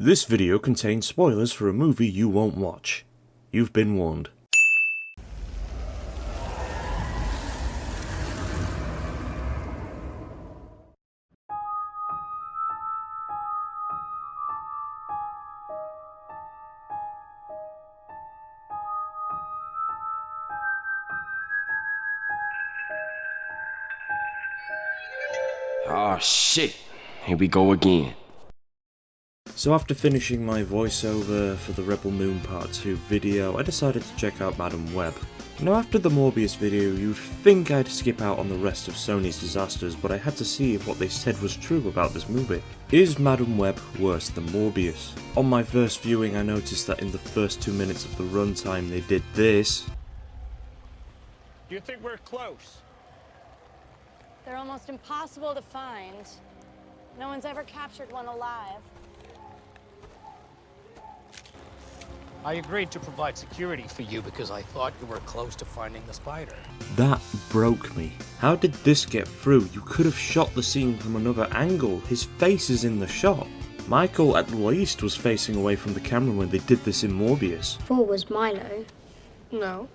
This video contains spoilers for a movie you won't watch. You've been warned. Oh shit, here we go again. So after finishing my voiceover for the Rebel Moon Part 2 video, I decided to check out Madam Web. Now after the Morbius video, you'd think I'd skip out on the rest of Sony's disasters, but I had to see if what they said was true about this movie. Is Madam Web worse than Morbius? On my first viewing I noticed that in the first 2 minutes of the runtime they did this. Do you think we're close? They're almost impossible to find. No one's ever captured one alive. I agreed to provide security for you because I thought you were close to finding the spider. That broke me. How did this get through? You could have shot the scene from another angle. His face is in the shot. Michael at least was facing away from the camera when they did this in Morbius. Four was Milo. No.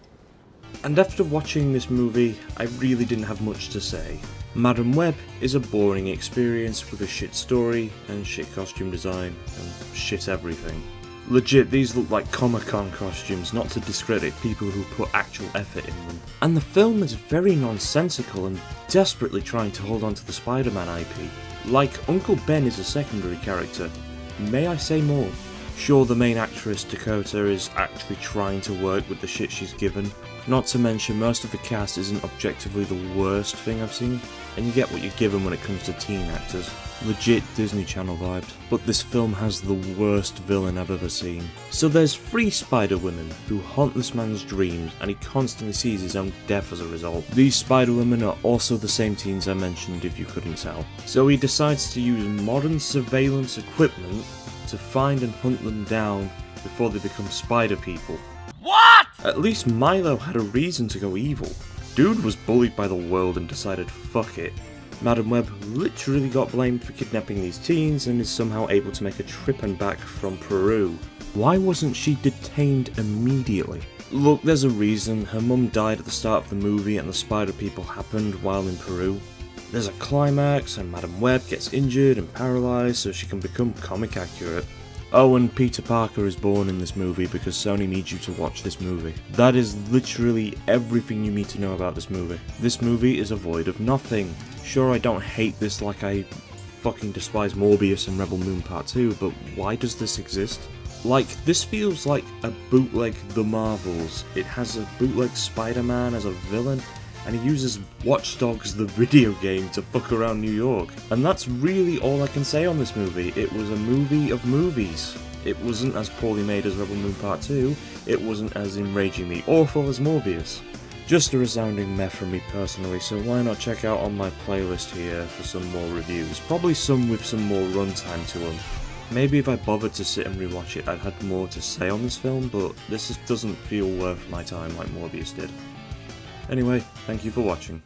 And after watching this movie, I really didn't have much to say. Madam Web is a boring experience with a shit story and shit costume design and shit everything. Legit, these look like Comic-Con costumes, not to discredit people who put actual effort in them. And the film is very nonsensical and desperately trying to hold on to the Spider-Man IP. Like, Uncle Ben is a secondary character. May I say more? Sure, the main actress, Dakota, is actually trying to work with the shit she's given. Not to mention, most of the cast isn't objectively the worst thing I've seen, and you get what you're given when it comes to teen actors. Legit Disney Channel vibes. But this film has the worst villain I've ever seen. So there's 3 Spider-Women who haunt this man's dreams, and he constantly sees his own death as a result. These Spider-Women are also the same teens I mentioned if you couldn't tell. So he decides to use modern surveillance equipment to find and hunt them down before they become spider people. What? At least Milo had a reason to go evil. Dude was bullied by the world and decided fuck it. Madam Web literally got blamed for kidnapping these teens and is somehow able to make a trip and back from Peru. Why wasn't she detained immediately? Look, there's a reason. Her mum died at the start of the movie and the spider people happened while in Peru. There's a climax and Madam Web gets injured and paralysed so she can become comic accurate. Oh, and Peter Parker is born in this movie because Sony needs you to watch this movie. That is literally everything you need to know about this movie. This movie is a void of nothing. Sure, I don't hate this like I fucking despise Morbius and Rebel Moon Part 2, but why does this exist? Like, this feels like a bootleg The Marvels. It has a bootleg Spider-Man as a villain, and he uses Watch Dogs the video game to fuck around New York. And that's really all I can say on this movie. It was a movie of movies. It wasn't as poorly made as Rebel Moon Part 2, it wasn't as enragingly awful as Morbius. Just a resounding meh from me personally, so why not check out on my playlist here for some more reviews. Probably some with some more runtime to them. Maybe if I bothered to sit and rewatch it I'd had more to say on this film, but this just doesn't feel worth my time like Morbius did. Anyway, thank you for watching.